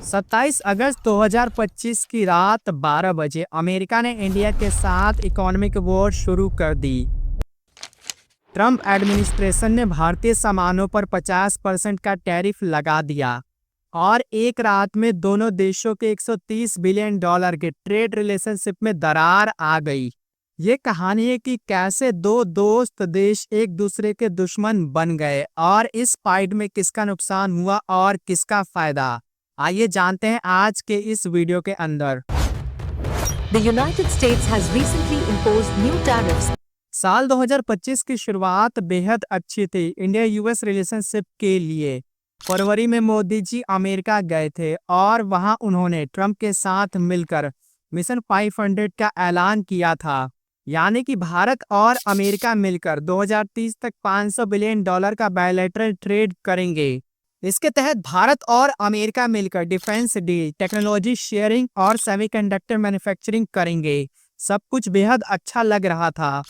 27 अगस्त 2025 की रात 12 बजे अमेरिका ने इंडिया के साथ इकोनॉमिक वॉर शुरू कर दी। ट्रंप एडमिनिस्ट्रेशन ने भारतीय सामानों पर 50% का टैरिफ लगा दिया और एक रात में दोनों देशों के $130 बिलियन के ट्रेड रिलेशनशिप में दरार आ गई। ये कहानी है कि कैसे दो दोस्त देश एक दूसरे के दुश्मन बन गए और इस फाइट में किसका नुकसान हुआ और किसका फायदा। आइए जानते हैं आज के इस वीडियो के अंदर। The United States has recently imposed new tariffs. साल 2025 की शुरुआत बेहद अच्छी थी इंडिया यूएस रिलेशनशिप के लिए। फरवरी में मोदी जी अमेरिका गए थे और वहां उन्होंने ट्रंप के साथ मिलकर मिशन 500 का ऐलान किया था, यानी कि भारत और अमेरिका मिलकर 2030 तक $500 बिलियन का बायलैटरल ट्रेड करेंगे। इसके तहत भारत और अमेरिका मिलकर डिफेंस डील, टेक्नोलॉजी शेयरिंग और सेमीकंडक्टर मैन्युफैक्चरिंग करेंगे। सब कुछ बेहद अच्छा लग रहा था।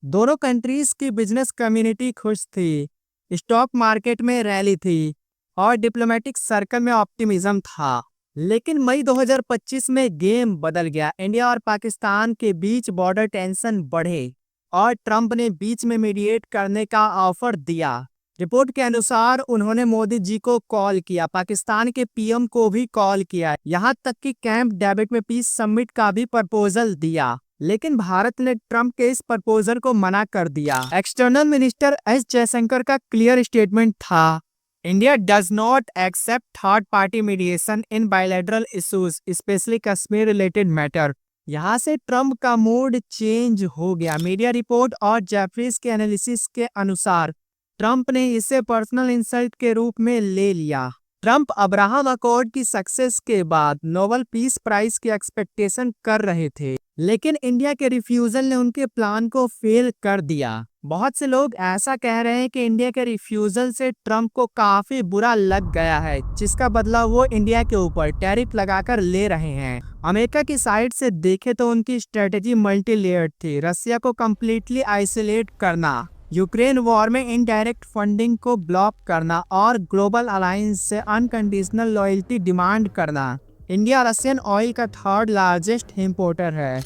दोनों कंट्रीज की बिजनेस कम्युनिटी खुश थी, स्टॉक मार्केट में रैली थी और डिप्लोमेटिक सर्कल में ऑप्टिमिज्म था। लेकिन मई 2025 में गेम बदल गया। इंडिया और पाकिस्तान के बीच बॉर्डर टेंशन बढ़े और ट्रंप ने बीच में मीडिएट करने का ऑफर दिया। रिपोर्ट के अनुसार उन्होंने मोदी जी को कॉल किया, पाकिस्तान के पीएम को भी कॉल किया, यहाँ तक कि कैंप डेविड में पीस समिट का भी प्रपोजल दिया। लेकिन भारत ने ट्रंप के इस प्रपोजल को मना कर दिया। एक्सटर्नल मिनिस्टर एस जयशंकर का क्लियर स्टेटमेंट था, India does not accept third party mediation in bilateral issues, specially Kashmir related matter. यहाँ से ट्रंप का मूड चेंज हो गया। मीडिया रिपोर्ट और जेफरीज के एनालिसिस के अनुसार ट्रंप ने इसे पर्सनल इंसल्ट के रूप में ले लिया। ट्रंप अब्राहम अकॉर्ड की सक्सेस के बाद नोबेल पीस प्राइज की एक्सपेक्टेशन कर रहे थे, लेकिन इंडिया के रिफ्यूजल ने उनके प्लान को फेल कर दिया। बहुत से लोग ऐसा कह रहे हैं कि इंडिया के रिफ्यूजल से ट्रंप को काफी बुरा लग गया है, जिसका बदला वो इंडिया के ऊपर टैरिफ लगाकर ले रहे हैं। अमेरिका की साइड से देखें तो उनकी स्ट्रेटेजी मल्टी लेयर्ड थी। रसिया को कम्प्लीटली आइसोलेट करना, यूक्रेन वॉर में इनडायरेक्ट फंडिंग को ब्लॉक करना और ग्लोबल अलायंस से अनकंडीशनल लॉयल्टी डिमांड करना। इंडिया रशियन ऑयल का थर्ड लार्जेस्ट इंपोर्टर है।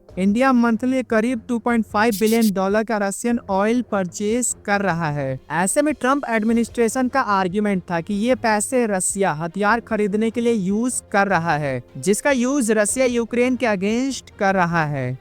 इंडिया मंथली करीब $2.5 बिलियन का रशियन ऑयल परचेज कर रहा है। ऐसे में ट्रंप एडमिनिस्ट्रेशन का आर्ग्यूमेंट था कि ये पैसे रसिया हथियार खरीदने के लिए यूज कर रहा है, जिसका यूज रसिया यूक्रेन के अगेंस्ट कर रहा है।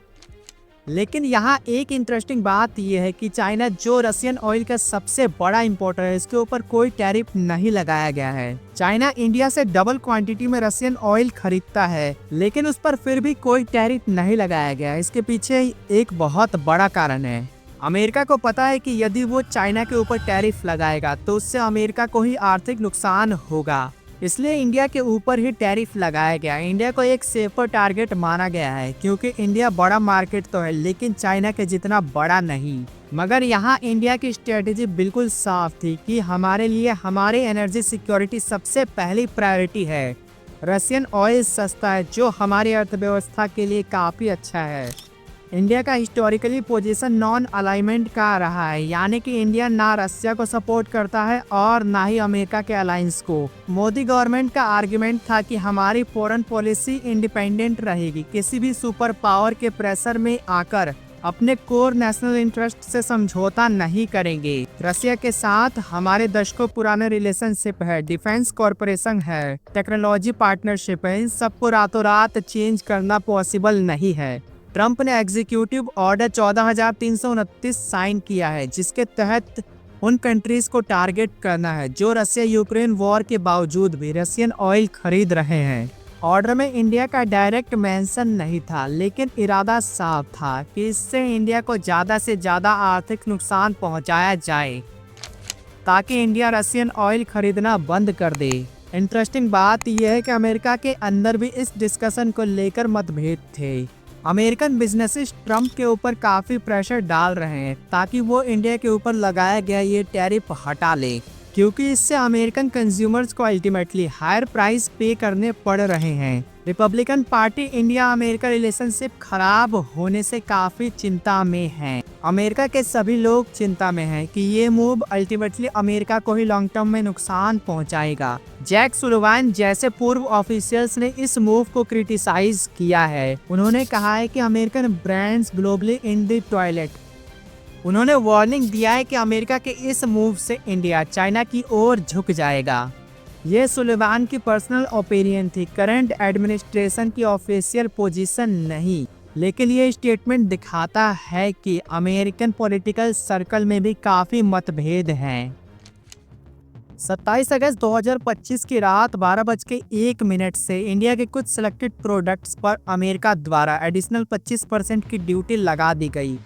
लेकिन यहाँ एक इंटरेस्टिंग बात यह है कि चाइना, जो रशियन ऑयल का सबसे बड़ा इंपोर्टर है, इसके ऊपर कोई टैरिफ नहीं लगाया गया है। चाइना इंडिया से डबल क्वांटिटी में रशियन ऑयल खरीदता है, लेकिन उस पर फिर भी कोई टैरिफ नहीं लगाया गया। इसके पीछे एक बहुत बड़ा कारण है। अमेरिका को पता है कि यदि वो चाइना के ऊपर टैरिफ लगाएगा तो उससे अमेरिका को ही आर्थिक नुकसान होगा, इसलिए इंडिया के ऊपर ही टैरिफ लगाया गया। इंडिया को एक सेफर टारगेट माना गया है, क्योंकि इंडिया बड़ा मार्केट तो है लेकिन चाइना के जितना बड़ा नहीं। मगर यहाँ इंडिया की स्ट्रेटेजी बिल्कुल साफ थी कि हमारे लिए हमारी एनर्जी सिक्योरिटी सबसे पहली प्रायोरिटी है। रशियन ऑयल सस्ता है, जो हमारी अर्थव्यवस्था के लिए काफ़ी अच्छा है। इंडिया का हिस्टोरिकली पोजीशन नॉन अलाइनमेंट का रहा है, यानी कि इंडिया ना रशिया को सपोर्ट करता है और ना ही अमेरिका के अलायंस को। मोदी गवर्नमेंट का आर्गुमेंट था कि हमारी फॉरेन पॉलिसी इंडिपेंडेंट रहेगी, किसी भी सुपर पावर के प्रेशर में आकर अपने कोर नेशनल इंटरेस्ट से समझौता नहीं करेंगे। रशिया के साथ हमारे दशकों पुराने रिलेशनशिप है, डिफेंस कॉर्पोरेशन है, टेक्नोलॉजी पार्टनरशिप है। इन सबको रातों रात चेंज करना पॉसिबल नहीं है। ट्रंप ने एग्जीक्यूटिव ऑर्डर 14,329 साइन किया है, जिसके तहत उन कंट्रीज को टारगेट करना है जो रशिया यूक्रेन वॉर के बावजूद भी रशियन ऑयल खरीद रहे हैं। ऑर्डर में इंडिया का डायरेक्ट मेंशन नहीं था, लेकिन इरादा साफ था कि इससे इंडिया को ज़्यादा से ज़्यादा आर्थिक नुकसान पहुंचाया जाए, ताकि इंडिया रशियन ऑयल खरीदना बंद कर दे। इंटरेस्टिंग बात यह है कि अमेरिका के अंदर भी इस डिस्कशन को लेकर मतभेद थे। अमेरिकन बिजनेसेस ट्रंप के ऊपर काफ़ी प्रेशर डाल रहे हैं ताकि वो इंडिया के ऊपर लगाया गया ये टैरिफ हटा ले, क्योंकि इससे अमेरिकन कंज्यूमर्स को अल्टीमेटली हायर प्राइस पे करने पड़ रहे हैं। Republican party India America relationship खराब होने से काफ़ी चिंता में है। अमेरिका के सभी लोग चिंता में हैं कि ये मूव अल्टीमेटली अमेरिका को ही लॉन्ग टर्म में नुकसान पहुंचाएगा। जैक सुलिवान जैसे पूर्व ऑफिशियल्स ने इस मूव को क्रिटिसाइज किया है। उन्होंने कहा है कि American brands globally in the toilet. उन्होंने वार्निंग दिया है कि अमेरिका के इस मूव से इंडिया चाइना की ओर झुक जाएगा। ये सुलिवान की पर्सनल ओपिनियन थी, करंट एडमिनिस्ट्रेशन की ऑफिशियल पोजीशन नहीं, लेकिन ये स्टेटमेंट दिखाता है कि अमेरिकन पॉलिटिकल सर्कल में भी काफ़ी मतभेद हैं। 27 अगस्त 2025 की रात 12:01 से इंडिया के कुछ सिलेक्टेड प्रोडक्ट्स पर अमेरिका द्वारा एडिशनल 25% की ड्यूटी लगा दी गई।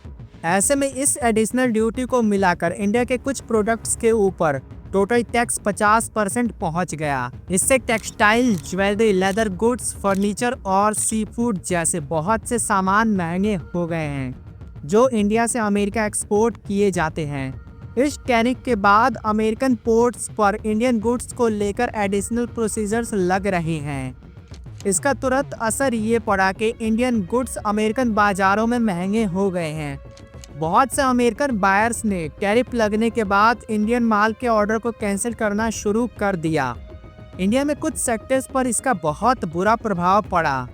ऐसे में इस एडिशनल ड्यूटी को मिलाकर इंडिया के कुछ प्रोडक्ट्स के ऊपर टोटल टैक्स 50% पहुंच गया। इससे textile, jewellery, leather goods, furniture और सी फूड जैसे बहुत से सामान महंगे हो गए हैं जो इंडिया से अमेरिका एक्सपोर्ट किए जाते हैं। इस टैरिफ के बाद अमेरिकन पोर्ट्स पर इंडियन गुड्स को लेकर एडिशनल प्रोसीजर्स लग रहे हैं। इसका तुरंत असर ये पड़ा कि इंडियन गुड्स अमेरिकन बाजारों में महंगे हो गए हैं। बहुत से अमेरिकन बायर्स ने टैरिफ लगने के बाद इंडियन माल के ऑर्डर को कैंसिल करना शुरू कर दिया। इंडिया में कुछ सेक्टर्स पर इसका बहुत बुरा प्रभाव पड़ा।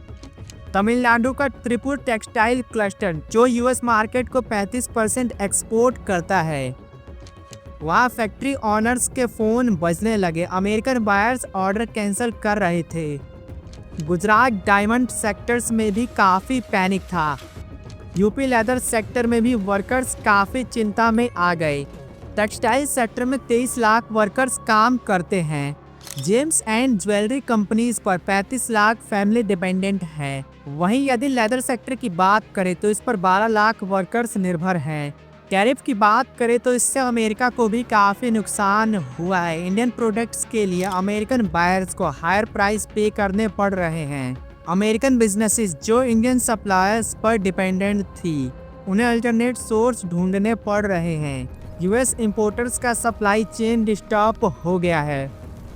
तमिलनाडु का त्रिपुर टेक्सटाइल क्लस्टर, जो यूएस मार्केट को 35% एक्सपोर्ट करता है, वहाँ फैक्ट्री ऑनर्स के फ़ोन बजने लगे। अमेरिकन बायर्स ऑर्डर कैंसिल कर रहे थे। गुजरात डायमंड सेक्टर्स में भी काफ़ी पैनिक था। यूपी लेदर सेक्टर में भी वर्कर्स काफ़ी चिंता में आ गए। टेक्सटाइल सेक्टर में 23 लाख वर्कर्स काम करते हैं। जेम्स एंड ज्वेलरी कंपनीज पर 35 लाख फैमिली डिपेंडेंट हैं। वहीं यदि लेदर सेक्टर की बात करें तो इस पर 12 लाख वर्कर्स निर्भर हैं। टैरिफ की बात करें तो इससे अमेरिका को भी काफ़ी नुकसान हुआ है। इंडियन प्रोडक्ट्स के लिए अमेरिकन बायर्स को हायर प्राइस पे करने पड़ रहे हैं। अमेरिकन बिजनेसेस जो इंडियन सप्लायर्स पर डिपेंडेंट थी, उन्हें अल्टरनेट सोर्स ढूंढने पड़ रहे हैं। यूएस इंपोर्टर्स का सप्लाई चेन डिस्टर्ब हो गया है।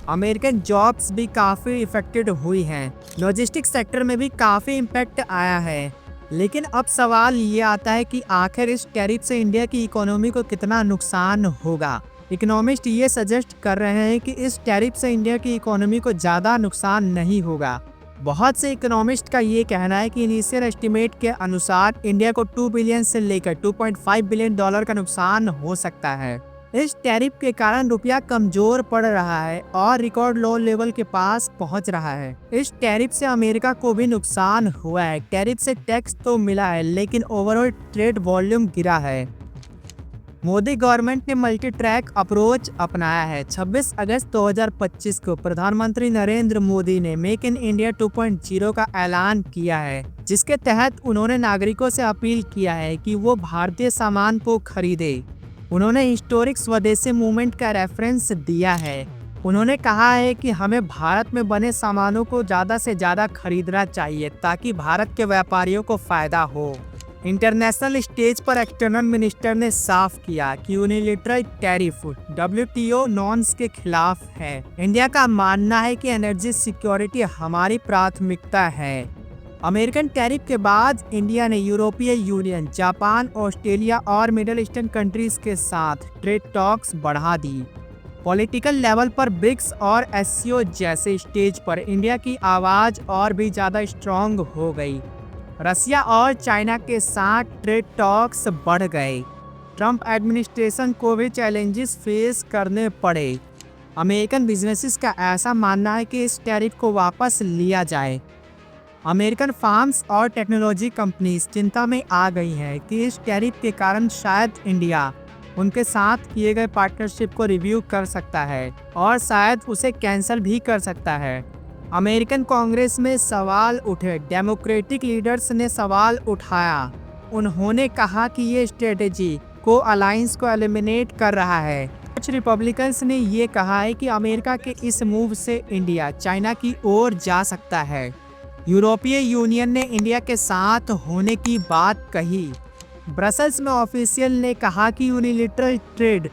अमेरिकन जॉब्स भी काफ़ी इफेक्टेड हुई हैं। लॉजिस्टिक्स सेक्टर में भी काफ़ी इम्पैक्ट आया है। लेकिन अब सवाल ये आता है कि आखिर इस टैरिफ से इंडिया की इकोनॉमी को कितना नुकसान होगा। इकोनॉमिस्ट ये सजेस्ट कर रहे हैं कि इस टैरिफ से इंडिया की इकोनॉमी को ज़्यादा नुकसान नहीं होगा। बहुत से इकोनॉमिस्ट का ये कहना है कि इनिशियल एस्टिमेट के अनुसार इंडिया को 2 बिलियन से लेकर 2.5 बिलियन डॉलर का नुकसान हो सकता है। इस टैरिफ के कारण रुपया कमजोर पड़ रहा है और रिकॉर्ड लो लेवल के पास पहुंच रहा है। इस टैरिफ से अमेरिका को भी नुकसान हुआ है। टैरिफ से टैक्स तो मिला है, लेकिन ओवरऑल ट्रेड वॉल्यूम गिरा है। मोदी गवर्नमेंट ने मल्टी ट्रैक अप्रोच अपनाया है। 26 अगस्त 2025 को प्रधानमंत्री नरेंद्र मोदी ने मेक इन इंडिया 2.0 का ऐलान किया है, जिसके तहत उन्होंने नागरिकों से अपील किया है कि वो भारतीय सामान को खरीदे। उन्होंने हिस्टोरिक स्वदेशी मूवमेंट का रेफरेंस दिया है। उन्होंने कहा है कि हमें भारत में बने सामानों को ज़्यादा से ज़्यादा खरीदना चाहिए ताकि भारत के व्यापारियों को फ़ायदा हो। इंटरनेशनल स्टेज पर एक्सटर्नल मिनिस्टर ने साफ किया कि यूनिलैटरल टैरिफ WTO नॉर्म्स के खिलाफ है। इंडिया का मानना है कि एनर्जी सिक्योरिटी हमारी प्राथमिकता है। अमेरिकन टैरिफ के बाद इंडिया ने यूरोपीय यूनियन, जापान, ऑस्ट्रेलिया और मिडिल ईस्टर्न कंट्रीज के साथ ट्रेड टॉक्स बढ़ा दी। पॉलिटिकल लेवल पर ब्रिक्स और SCO जैसे स्टेज पर इंडिया की आवाज़ और भी ज़्यादा स्ट्रॉन्ग हो गई। रसिया और चाइना के साथ ट्रेड टॉक्स बढ़ गए। ट्रंप एडमिनिस्ट्रेशन को भी चैलेंजेस फेस करने पड़े। अमेरिकन बिजनेसेस का ऐसा मानना है कि इस टैरिफ को वापस लिया जाए। अमेरिकन फार्म्स और टेक्नोलॉजी कंपनीज चिंता में आ गई हैं कि इस टैरिफ के कारण शायद इंडिया उनके साथ किए गए पार्टनरशिप को रिव्यू कर सकता है और शायद उसे कैंसिल भी कर सकता है। अमेरिकन कांग्रेस में सवाल उठे। डेमोक्रेटिक लीडर्स ने सवाल उठाया। उन्होंने कहा कि ये स्ट्रेटेजी को अलायंस को एलिमिनेट कर रहा है। कुछ रिपब्लिकन्स ने ये कहा है कि अमेरिका के इस मूव से इंडिया चाइना की ओर जा सकता है। यूरोपीय यूनियन ने इंडिया के साथ होने की बात कही। ब्रसल्स में ऑफिशियल ने कहा कि यूनिलैटरल ट्रेड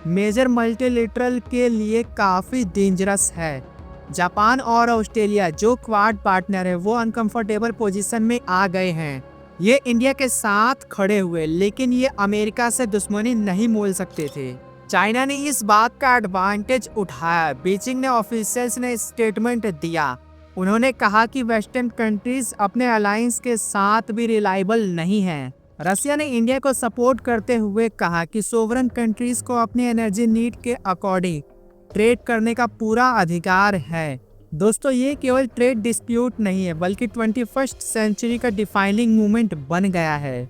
मेजर मल्टीलैटरल के लिए काफ़ी डेंजरस है। जापान और ऑस्ट्रेलिया जो क्वाड पार्टनर है वो अनकंफर्टेबल पोजीशन में आ गए हैं। ये इंडिया के साथ खड़े हुए, लेकिन ये अमेरिका से दुश्मनी नहीं मोल सकते थे। चाइना ने इस बात का एडवांटेज उठाया। बीजिंग ने ऑफिशियल्स ने स्टेटमेंट दिया। उन्होंने कहा कि वेस्टर्न कंट्रीज अपने अलायंस के साथ भी रिलायबल नहीं हैं। रसिया ने इंडिया को सपोर्ट करते हुए कहा कि सोवरन कंट्रीज को अपने एनर्जी नीड के अकॉर्डिंग ट्रेड करने का पूरा अधिकार है। दोस्तों, ये केवल ट्रेड डिस्प्यूट नहीं है, बल्कि 21st सेंचुरी का डिफाइनिंग मूवमेंट बन गया है।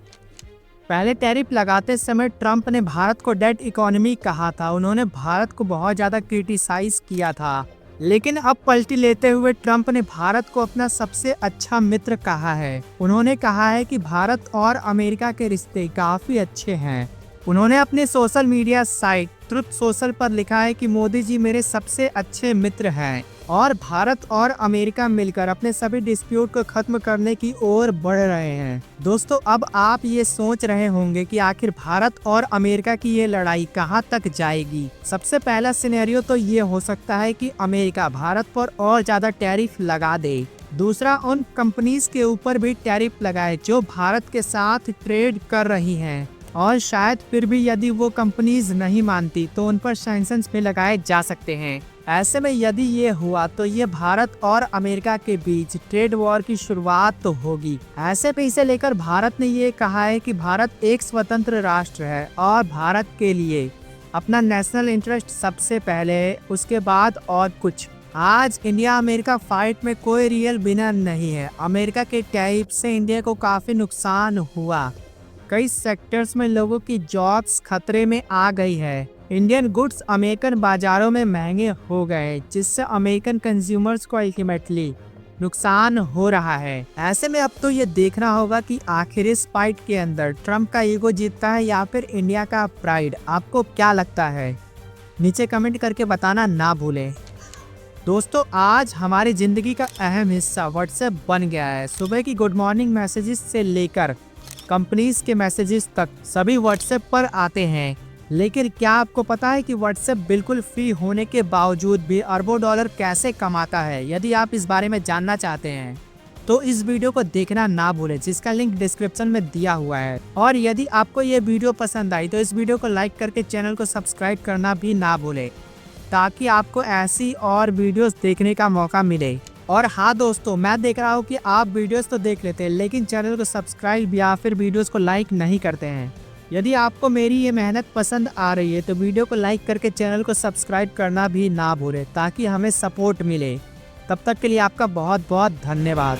पहले टैरिफ लगाते समय ट्रंप ने भारत को डेड इकोनॉमी कहा था। उन्होंने भारत को बहुत ज़्यादा क्रिटिसाइज किया था, लेकिन अब पलटी लेते हुए ट्रंप ने भारत को अपना सबसे अच्छा मित्र कहा है। उन्होंने कहा है कि भारत और अमेरिका के रिश्ते काफ़ी अच्छे हैं। उन्होंने अपने social media site truth social पर लिखा है कि मोदी जी मेरे सबसे अच्छे मित्र हैं और भारत और अमेरिका मिलकर अपने सभी डिस्प्यूट को खत्म करने की ओर बढ़ रहे हैं। दोस्तों, अब आप ये सोच रहे होंगे कि आखिर भारत और अमेरिका की ये लड़ाई कहां तक जाएगी। सबसे पहला सिनेरियो तो ये हो सकता है कि अमेरिका भारत पर और ज्यादा टैरिफ लगा दे। दूसरा, उन कंपनीज के ऊपर भी टैरिफ लगाए जो भारत के साथ ट्रेड कर रही हैं, और शायद फिर भी यदि वो कंपनीज नहीं मानती तो उन पर सैंक्शंस भी लगाए जा सकते हैं। ऐसे में यदि ये हुआ तो ये भारत और अमेरिका के बीच ट्रेड वॉर की शुरुआत तो होगी। ऐसे में इसे लेकर भारत ने ये कहा है कि भारत एक स्वतंत्र राष्ट्र है और भारत के लिए अपना नेशनल इंटरेस्ट सबसे पहले है, उसके बाद और कुछ। आज इंडिया अमेरिका फाइट में कोई रियल विनर नहीं है। अमेरिका के टैरिफ से इंडिया को काफी नुकसान हुआ। कई सेक्टर्स में लोगों की जॉब्स खतरे में आ गई है। इंडियन गुड्स अमेरिकन बाजारों में महंगे हो गए, जिससे अमेरिकन कंज्यूमर्स को अल्टीमेटली नुकसान हो रहा है। ऐसे में अब तो ये देखना होगा कि आखिर इस फाइट के अंदर ट्रंप का ईगो जीतता है या फिर इंडिया का प्राइड। आपको क्या लगता है? नीचे कमेंट करके बताना ना भूलें। दोस्तों, आज हमारी जिंदगी का अहम हिस्सा व्हाट्सएप बन गया है। सुबह की गुड मॉर्निंग मैसेजेस से लेकर कंपनीज के मैसेजेस तक सभी व्हाट्सएप पर आते हैं। लेकिन क्या आपको पता है कि व्हाट्सएप बिल्कुल फ्री होने के बावजूद भी अरबों डॉलर कैसे कमाता है? यदि आप इस बारे में जानना चाहते हैं तो इस वीडियो को देखना ना भूलें, जिसका लिंक डिस्क्रिप्शन में दिया हुआ है। और यदि आपको ये वीडियो पसंद आई तो इस वीडियो को लाइक करके चैनल को सब्सक्राइब करना भी ना भूलें, ताकि आपको ऐसी और वीडियोस देखने का मौका मिले। और हाँ दोस्तों, मैं देख रहा हूँ कि आप वीडियोस तो देख लेते हैं, लेकिन चैनल को सब्सक्राइब या फिर वीडियोस को लाइक नहीं करते हैं। यदि आपको मेरी ये मेहनत पसंद आ रही है तो वीडियो को लाइक करके चैनल को सब्सक्राइब करना भी ना भूलें, ताकि हमें सपोर्ट मिले। तब तक के लिए आपका बहुत बहुत धन्यवाद।